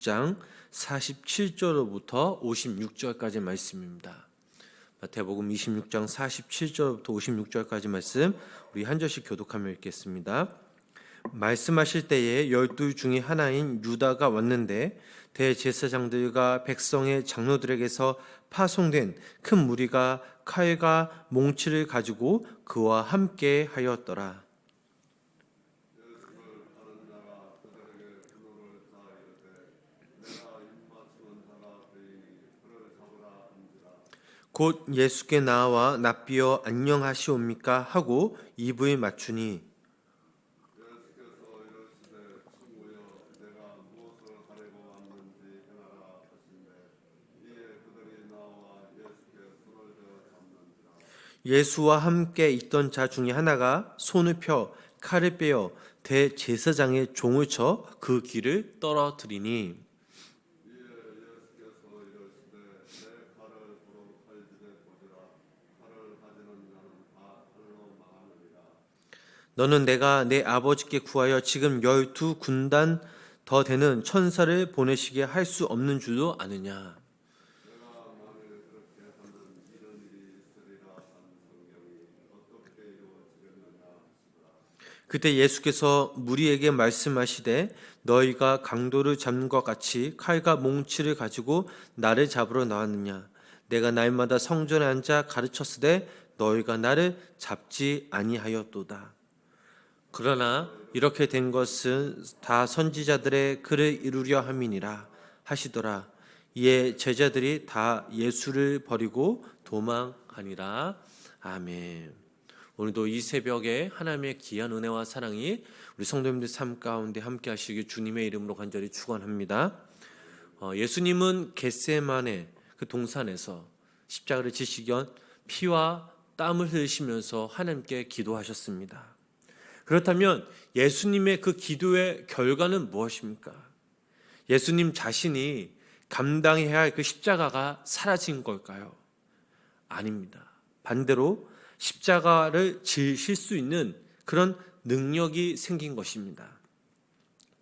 장 47절로부터 56절까지 말씀입니다. 마태복음 26장 47절부터 56절까지 말씀 우리 한 절씩 교독하며 읽겠습니다. 말씀하실 때에 12 중에 하나인 유다가 왔는데 대제사장들과 백성의 장로들에게서 파송된 큰 무리가 칼과 몽치를 가지고 그와 함께 하였더라. 곧 예수께 나와 납비여 안녕하시옵니까 하고 입을 맞추니 예수와 함께 있던 자 중에 하나가 손을 펴 칼을 빼어 대제사장의 종을 쳐 그 귀를 떨어뜨리니 너는 내가 내 아버지께 구하여 지금 12 군단 더 되는 천사를 보내시게 할 수 없는 줄도 아느냐. 그때 예수께서 무리에게 말씀하시되 너희가 강도를 잡는 것 같이 칼과 몽치를 가지고 나를 잡으러 나왔느냐. 내가 날마다 성전에 앉아 가르쳤으되 너희가 나를 잡지 아니하였도다. 그러나 이렇게 된 것은 다 선지자들의 글을 이루려 함이니라 하시더라. 이에 제자들이 다 예수를 버리고 도망하니라. 아멘. 오늘도 이 새벽에 하나님의 귀한 은혜와 사랑이 우리 성도님들 삶 가운데 함께 하시길 주님의 이름으로 간절히 축원합니다. 예수님은 겟세마네 그 동산에서 십자가를 지시기 전 피와 땀을 흘리시면서 하나님께 기도하셨습니다. 그렇다면 예수님의 그 기도의 결과는 무엇입니까? 예수님 자신이 감당해야 할 그 십자가가 사라진 걸까요? 아닙니다. 반대로 십자가를 지실 수 있는 그런 능력이 생긴 것입니다.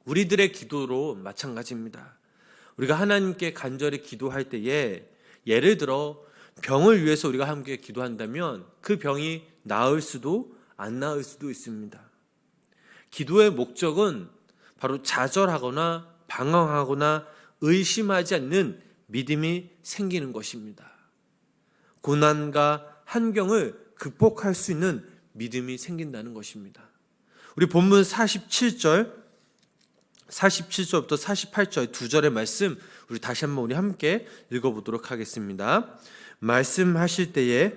우리들의 기도로 마찬가지입니다. 우리가 하나님께 간절히 기도할 때에 예를 들어 병을 위해서 우리가 함께 기도한다면 그 병이 나을 수도 안 나을 수도 있습니다. 기도의 목적은 바로 좌절하거나 방황하거나 의심하지 않는 믿음이 생기는 것입니다. 고난과 환경을 극복할 수 있는 믿음이 생긴다는 것입니다. 우리 본문 47절부터 48절 두 절의 말씀 우리 다시 한번 우리 함께 읽어보도록 하겠습니다. 말씀하실 때에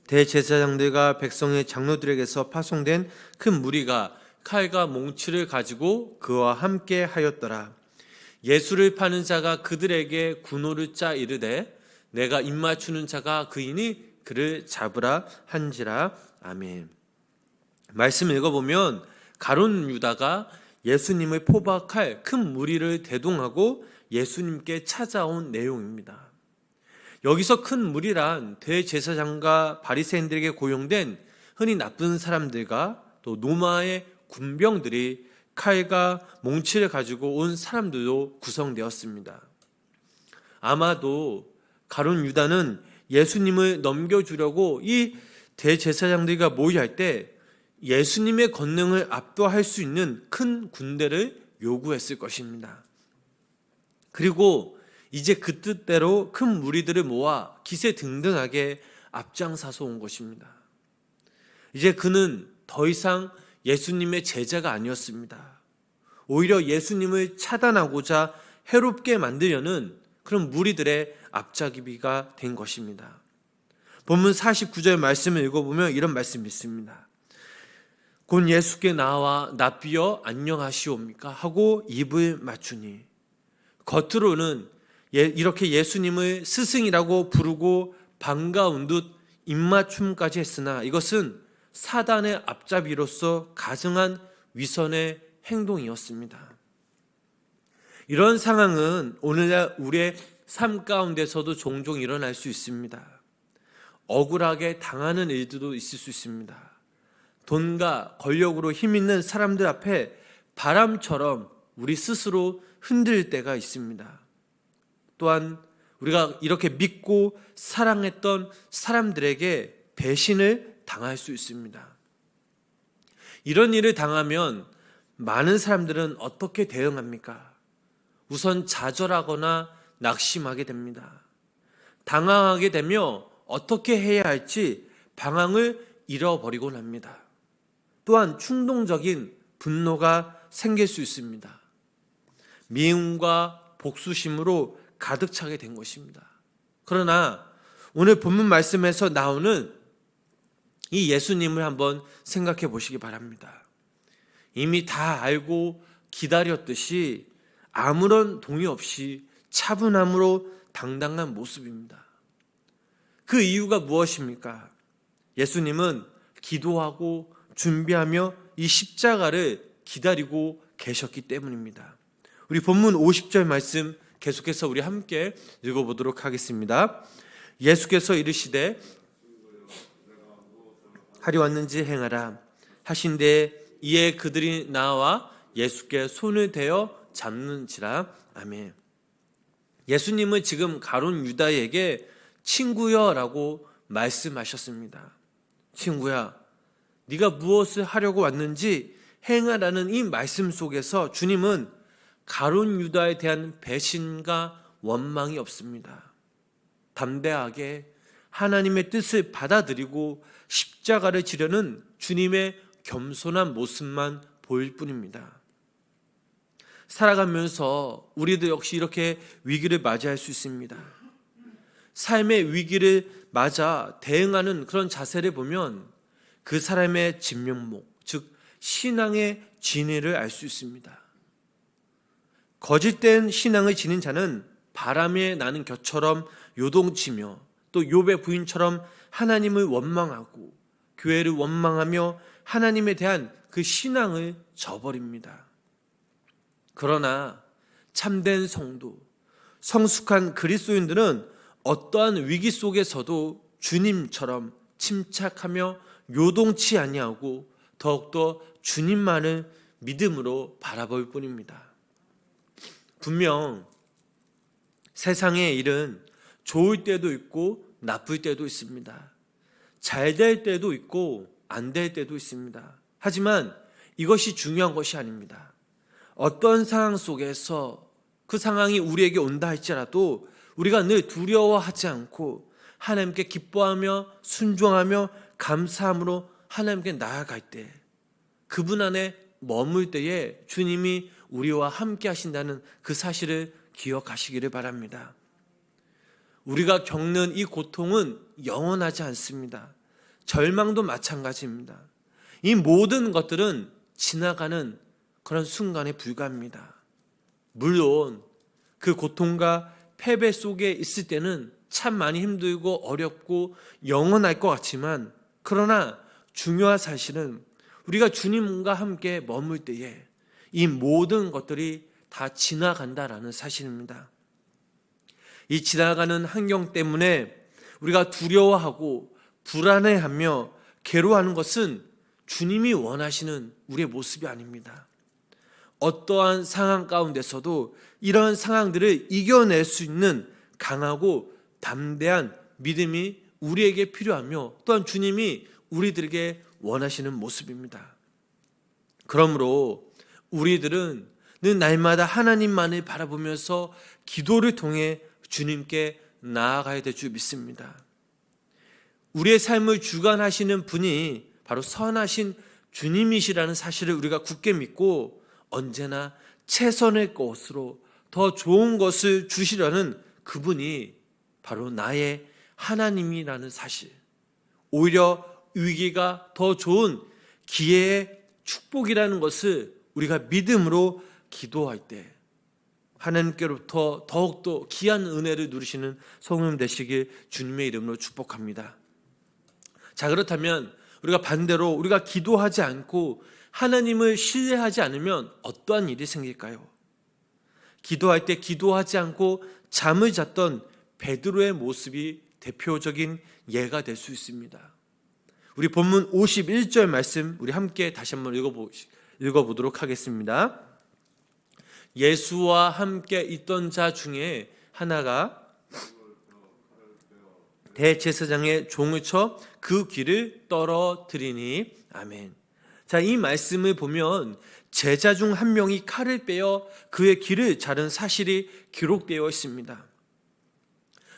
대제사장들과 백성의 장로들에게서 파송된 큰 무리가 칼과 몽치를 가지고 그와 함께 하였더라. 예수를 파는 자가 그들에게 군호를 짜 이르되 내가 입맞추는 자가 그이니 그를 잡으라 한지라. 아멘. 말씀 읽어보면 가룟 유다가 예수님을 포박할 큰 무리를 대동하고 예수님께 찾아온 내용입니다. 여기서 큰 무리란 대제사장과 바리새인들에게 고용된 흔히 나쁜 사람들과 또 로마의 군병들이 칼과 몽치를 가지고 온 사람들로 구성되었습니다. 아마도 가룟 유다는 예수님을 넘겨주려고 이 대제사장들과 모의할 때 예수님의 권능을 압도할 수 있는 큰 군대를 요구했을 것입니다. 그리고 이제 그 뜻대로 큰 무리들을 모아 기세등등하게 앞장서서 온 것입니다. 이제 그는 더 이상 예수님의 제자가 아니었습니다. 오히려 예수님을 차단하고자 해롭게 만들려는 그런 무리들의 앞잡이가 된 것입니다. 본문 49절 말씀을 읽어보면 이런 말씀이 있습니다. 곧 예수께 나와 납비여 안녕하시옵니까 하고 입을 맞추니 겉으로는 이렇게 예수님을 스승이라고 부르고 반가운 듯 입맞춤까지 했으나 이것은 사단의 앞잡이로서 가증한 위선의 행동이었습니다. 이런 상황은 오늘날 우리의 삶 가운데서도 종종 일어날 수 있습니다. 억울하게 당하는 일들도 있을 수 있습니다. 돈과 권력으로 힘 있는 사람들 앞에 바람처럼 우리 스스로 흔들 때가 있습니다. 또한 우리가 이렇게 믿고 사랑했던 사람들에게 배신을 당할 수 있습니다. 이런 일을 당하면 많은 사람들은 어떻게 대응합니까? 우선 좌절하거나 낙심하게 됩니다. 당황하게 되며 어떻게 해야 할지 방향을 잃어버리곤 합니다. 또한 충동적인 분노가 생길 수 있습니다. 미움과 복수심으로 가득 차게 된 것입니다. 그러나 오늘 본문 말씀에서 나오는 이 예수님을 한번 생각해 보시기 바랍니다. 이미 다 알고 기다렸듯이 아무런 동의 없이 차분함으로 당당한 모습입니다. 그 이유가 무엇입니까? 예수님은 기도하고 준비하며 이 십자가를 기다리고 계셨기 때문입니다. 우리 본문 50절 말씀 계속해서 우리 함께 읽어보도록 하겠습니다. 예수께서 이르시되 하리 왔는지 행하라 하신데 이에 그들이 나와 예수께 손을 대어 잡는지라. 아멘. 예수님은 지금 가룟 유다에게 친구여 라고 말씀하셨습니다. 친구야, 네가 무엇을 하려고 왔는지 행하라는 이 말씀 속에서 주님은 가룟 유다에 대한 배신과 원망이 없습니다. 담대하게 하나님의 뜻을 받아들이고 십자가를 지려는 주님의 겸손한 모습만 보일 뿐입니다. 살아가면서 우리도 역시 이렇게 위기를 맞이할 수 있습니다. 삶의 위기를 맞아 대응하는 그런 자세를 보면 그 사람의 진면목, 즉 신앙의 진위를 알 수 있습니다. 거짓된 신앙을 지닌 자는 바람에 나는 겨처럼 요동치며 또 욥의 부인처럼 하나님을 원망하고 교회를 원망하며 하나님에 대한 그 신앙을 저버립니다. 그러나 참된 성도, 성숙한 그리스도인들은 어떠한 위기 속에서도 주님처럼 침착하며 요동치 아니하고 더욱더 주님만을 믿음으로 바라볼 뿐입니다. 분명 세상의 일은 좋을 때도 있고 나쁠 때도 있습니다. 잘 될 때도 있고 안 될 때도 있습니다. 하지만 이것이 중요한 것이 아닙니다. 어떤 상황 속에서 그 상황이 우리에게 온다 할지라도 우리가 늘 두려워하지 않고 하나님께 기뻐하며 순종하며 감사함으로 하나님께 나아갈 때, 그분 안에 머물 때에 주님이 우리와 함께 하신다는 그 사실을 기억하시기를 바랍니다. 우리가 겪는 이 고통은 영원하지 않습니다. 절망도 마찬가지입니다. 이 모든 것들은 지나가는 그런 순간에 불과합니다. 물론 그 고통과 패배 속에 있을 때는 참 많이 힘들고 어렵고 영원할 것 같지만, 그러나 중요한 사실은 우리가 주님과 함께 머물 때에 이 모든 것들이 다 지나간다라는 사실입니다. 이 지나가는 환경 때문에 우리가 두려워하고 불안해하며 괴로워하는 것은 주님이 원하시는 우리의 모습이 아닙니다. 어떠한 상황 가운데서도 이러한 상황들을 이겨낼 수 있는 강하고 담대한 믿음이 우리에게 필요하며 또한 주님이 우리들에게 원하시는 모습입니다. 그러므로 우리들은 늘 날마다 하나님만을 바라보면서 기도를 통해 주님께 나아가야 될 줄 믿습니다. 우리의 삶을 주관하시는 분이 바로 선하신 주님이시라는 사실을 우리가 굳게 믿고 언제나 최선의 것으로 더 좋은 것을 주시려는 그분이 바로 나의 하나님이라는 사실, 오히려 위기가 더 좋은 기회의 축복이라는 것을 우리가 믿음으로 기도할 때 하나님께로부터 더욱더 귀한 은혜를 누리시는 성도님 되시길 주님의 이름으로 축복합니다. 자, 그렇다면 우리가 반대로 우리가 기도하지 않고 하나님을 신뢰하지 않으면 어떠한 일이 생길까요? 기도할 때 기도하지 않고 잠을 잤던 베드로의 모습이 대표적인 예가 될 수 있습니다. 우리 본문 51절 말씀 우리 함께 다시 한번 읽어보도록 하겠습니다. 예수와 함께 있던 자 중에 하나가 대제사장의 종을 쳐 그 귀를 떨어뜨리니. 아멘. 자, 이 말씀을 보면 제자 중 한 명이 칼을 빼어 그의 귀를 자른 사실이 기록되어 있습니다.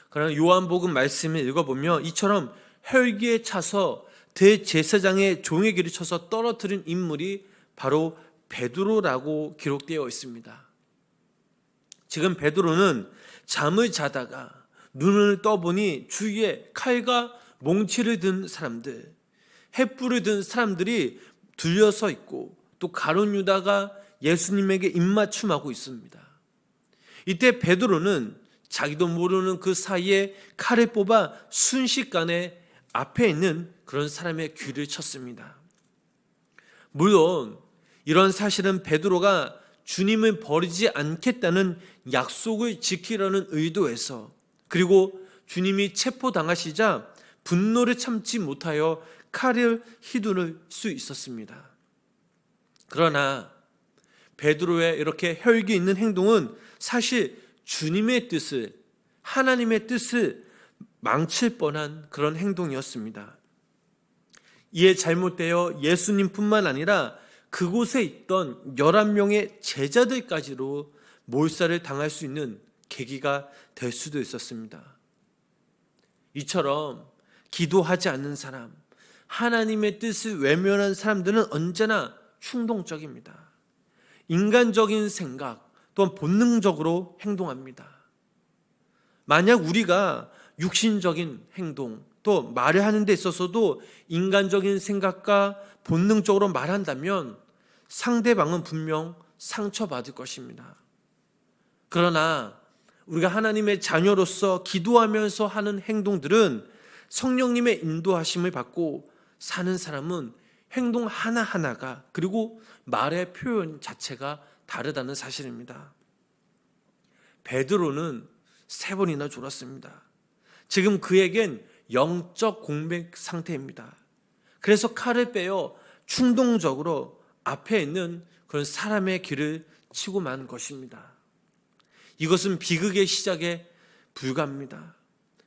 그러나 요한복음 말씀을 읽어보면 이처럼 혈기에 차서 대제사장의 종의 귀를 쳐서 떨어뜨린 인물이 바로 베드로라고 기록되어 있습니다. 지금 베드로는 잠을 자다가 눈을 떠보니 주위에 칼과 몽치를 든 사람들, 횃불을 든 사람들이 둘러서 있고 또 가룟 유다가 예수님에게 입맞춤하고 있습니다. 이때 베드로는 자기도 모르는 그 사이에 칼을 뽑아 순식간에 앞에 있는 그런 사람의 귀를 쳤습니다. 물론 이런 사실은 베드로가 주님을 버리지 않겠다는 약속을 지키려는 의도에서, 그리고 주님이 체포당하시자 분노를 참지 못하여 칼을 휘두를 수 있었습니다. 그러나 베드로의 이렇게 혈기 있는 행동은 사실 주님의 뜻을, 하나님의 뜻을 망칠 뻔한 그런 행동이었습니다. 이에 잘못되어 예수님뿐만 아니라 그곳에 있던 11명의 제자들까지로 몰살을 당할 수 있는 계기가 될 수도 있었습니다. 이처럼 기도하지 않는 사람, 하나님의 뜻을 외면한 사람들은 언제나 충동적입니다. 인간적인 생각 또한 본능적으로 행동합니다. 만약 우리가 육신적인 행동 또 말을 하는 데 있어서도 인간적인 생각과 본능적으로 말한다면 상대방은 분명 상처받을 것입니다. 그러나 우리가 하나님의 자녀로서 기도하면서 하는 행동들은 성령님의 인도하심을 받고 사는 사람은 행동 하나하나가, 그리고 말의 표현 자체가 다르다는 사실입니다. 베드로는 3번이나 졸았습니다. 지금 그에겐 영적 공백 상태입니다. 그래서 칼을 빼어 충동적으로 앞에 있는 그런 사람의 귀를 치고 만 것입니다. 이것은 비극의 시작에 불과합니다.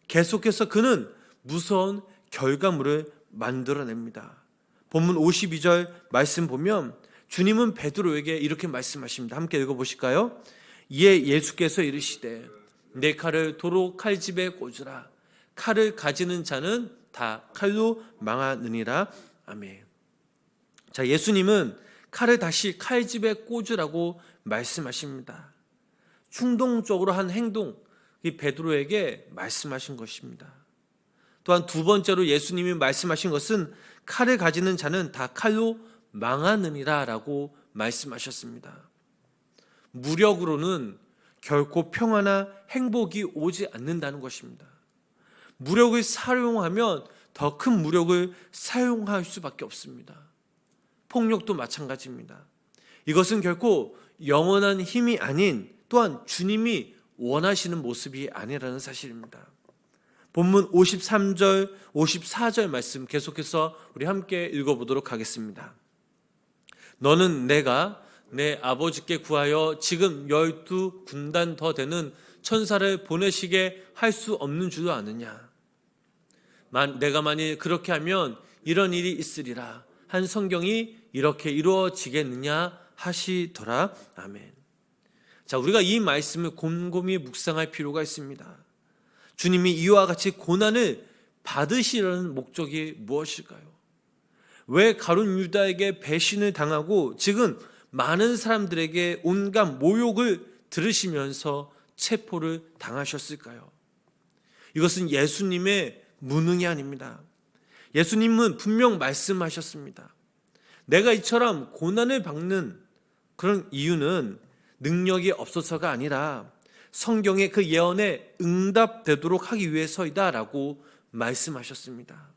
계속해서 그는 무서운 결과물을 만들어냅니다. 본문 52절 말씀 보면 주님은 베드로에게 이렇게 말씀하십니다. 함께 읽어보실까요? 이에 예수께서 이르시되 내 칼을 도로 칼집에 꽂으라. 칼을 가지는 자는 다 칼로 망하느니라. 아멘. 자, 예수님은 칼을 다시 칼집에 꽂으라고 말씀하십니다. 충동적으로 한 행동, 이 베드로에게 말씀하신 것입니다. 또한 두 번째로 예수님이 말씀하신 것은 칼을 가지는 자는 다 칼로 망하느니라 라고 말씀하셨습니다. 무력으로는 결코 평화나 행복이 오지 않는다는 것입니다. 무력을 사용하면 더 큰 무력을 사용할 수밖에 없습니다. 폭력도 마찬가지입니다. 이것은 결코 영원한 힘이 아닌, 또한 주님이 원하시는 모습이 아니라는 사실입니다. 본문 53절, 54절 말씀 계속해서 우리 함께 읽어보도록 하겠습니다. 너는 내가 내 아버지께 구하여 지금 12군단 더 되는 천사를 보내시게 할 수 없는 줄도 아느냐? 내가 만일 그렇게 하면 이런 일이 있으리라 한 성경이 이렇게 이루어지겠느냐 하시더라. 아멘. 자, 우리가 이 말씀을 곰곰이 묵상할 필요가 있습니다. 주님이 이와 같이 고난을 받으시려는 목적이 무엇일까요? 왜 가룟 유다에게 배신을 당하고 지금 많은 사람들에게 온갖 모욕을 들으시면서 체포를 당하셨을까요? 이것은 예수님의 무능이 아닙니다. 예수님은 분명 말씀하셨습니다. 내가 이처럼 고난을 받는 그런 이유는 능력이 없어서가 아니라 성경의 그 예언에 응답되도록 하기 위해서이다 라고 말씀하셨습니다.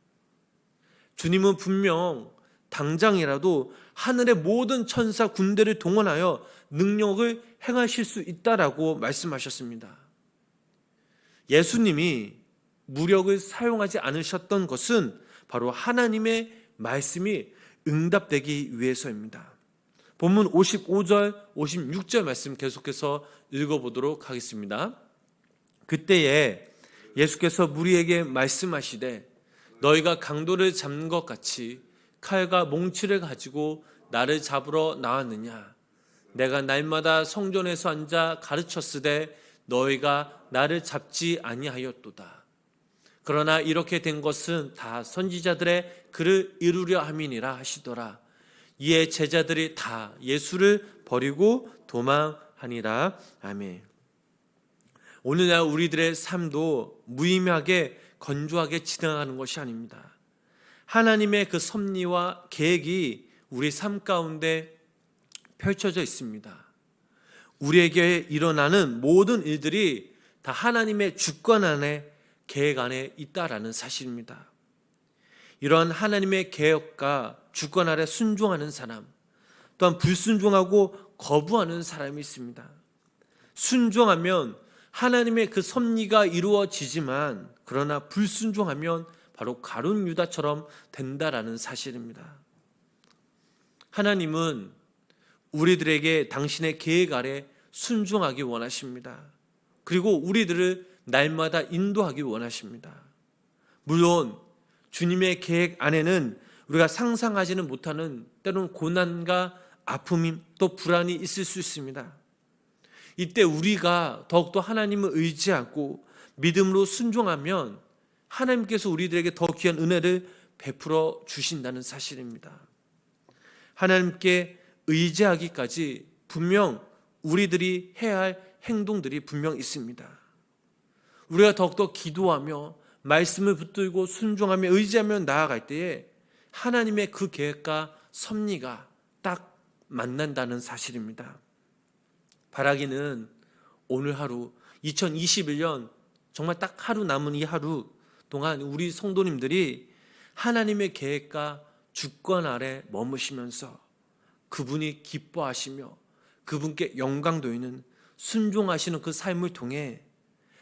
주님은 분명 당장이라도 하늘의 모든 천사 군대를 동원하여 능력을 행하실 수 있다라고 말씀하셨습니다. 예수님이 무력을 사용하지 않으셨던 것은 바로 하나님의 말씀이 응답되기 위해서입니다. 본문 55절, 56절 말씀 계속해서 읽어보도록 하겠습니다. 그때에 예수께서 무리에게 말씀하시되 너희가 강도를 잡는 것 같이 칼과 몽치를 가지고 나를 잡으러 나왔느냐? 내가 날마다 성전에서 앉아 가르쳤으되 너희가 나를 잡지 아니하였도다. 그러나 이렇게 된 것은 다 선지자들의 글을 이루려 함이니라 하시더라. 이에 제자들이 다 예수를 버리고 도망하니라. 아멘. 오늘날 우리들의 삶도 무의미하게 건조하게 지나가는 것이 아닙니다. 하나님의 그 섭리와 계획이 우리 삶 가운데 펼쳐져 있습니다. 우리에게 일어나는 모든 일들이 다 하나님의 주권 안에, 계획 안에 있다라는 사실입니다. 이러한 하나님의 계획과 주권 아래 순종하는 사람, 또한 불순종하고 거부하는 사람이 있습니다. 순종하면 하나님의 그 섭리가 이루어지지만, 그러나 불순종하면 바로 가룟 유다처럼 된다라는 사실입니다. 하나님은 우리들에게 당신의 계획 아래 순종하기 원하십니다. 그리고 우리들을 날마다 인도하기 원하십니다. 물론 주님의 계획 안에는 우리가 상상하지는 못하는 때로는 고난과 아픔이 또 불안이 있을 수 있습니다. 이때 우리가 더욱더 하나님을 의지하고 믿음으로 순종하면 하나님께서 우리들에게 더 귀한 은혜를 베풀어 주신다는 사실입니다. 하나님께 의지하기까지 분명 우리들이 해야 할 행동들이 분명 있습니다. 우리가 더욱더 기도하며 말씀을 붙들고 순종하며 의지하며 나아갈 때에 하나님의 그 계획과 섭리가 딱 만난다는 사실입니다. 바라기는 오늘 하루 2021년 정말 딱 하루 남은 이 하루 동안 우리 성도님들이 하나님의 계획과 주권 아래 머무시면서 그분이 기뻐하시며 그분께 영광 돌리는 순종하시는 그 삶을 통해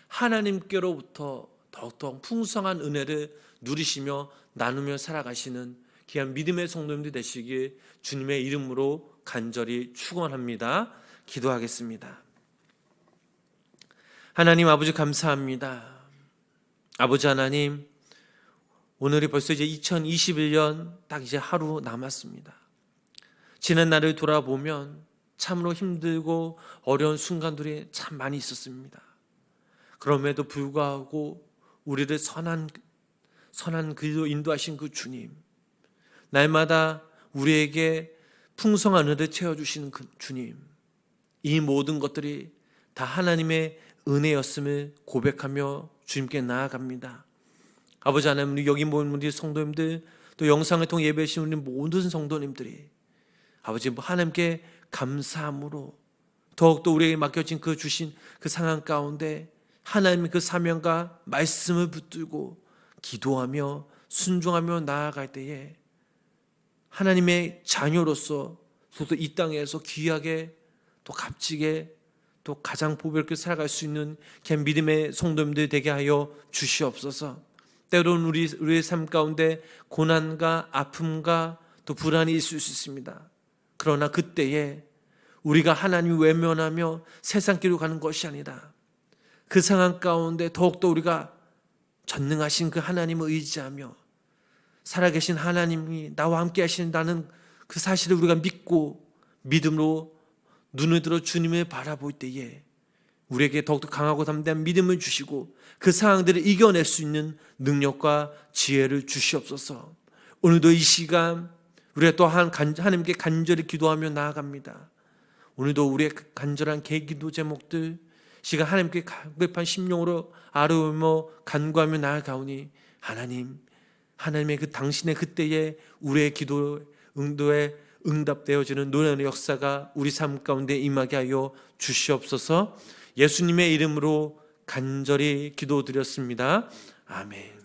하나님께로부터 더욱더 풍성한 은혜를 누리시며 나누며 살아가시는 귀한 믿음의 성도님들 되시길 주님의 이름으로 간절히 축원합니다. 기도하겠습니다. 하나님 아버지 감사합니다. 아버지 하나님, 오늘이 벌써 이제 2021년 딱 이제 하루 남았습니다. 지난 날을 돌아보면 참으로 힘들고 어려운 순간들이 참 많이 있었습니다. 그럼에도 불구하고 우리를 선한 길로 인도하신 그 주님, 날마다 우리에게 풍성한 은혜를 채워주시는 그 주님, 이 모든 것들이 다 하나님의 은혜였음을 고백하며 주님께 나아갑니다. 아버지 하나님, 우리 여기 모인 우리 성도님들, 또 영상을 통해 예배하신 우리 모든 성도님들이 아버지 하나님께 감사함으로 더욱더 우리에게 맡겨진 그 주신 그 상황 가운데 하나님의 그 사명과 말씀을 붙들고 기도하며 순종하며 나아갈 때에 하나님의 자녀로서 또 이 땅에서 귀하게 또 값지게 또 가장 보배롭게 살아갈 수 있는 그냥 믿음의 성도님들 되게 하여 주시옵소서. 때로는 우리의 삶 가운데 고난과 아픔과 또 불안이 있을 수 있습니다. 그러나 그때에 우리가 하나님을 외면하며 세상길로 가는 것이 아니라 그 상황 가운데 더욱더 우리가 전능하신 그 하나님을 의지하며 살아계신 하나님이 나와 함께 하신다는 그 사실을 우리가 믿고 믿음으로 눈을 들어 주님을 바라볼 때에 우리에게 더욱더 강하고 담대한 믿음을 주시고 그 상황들을 이겨낼 수 있는 능력과 지혜를 주시옵소서. 오늘도 이 시간 우리가 또 하나님께 간절히 기도하며 나아갑니다. 오늘도 우리의 간절한 기도 제목들 시간 하나님께 간급한 심령으로 아뢰며 간구하며 나아가오니 하나님의 그 당신의 그때에 우리의 기도 응도에 응답되어지는 노래의 역사가 우리 삶 가운데 임하게 하여 주시옵소서. 예수님의 이름으로 간절히 기도드렸습니다. 아멘.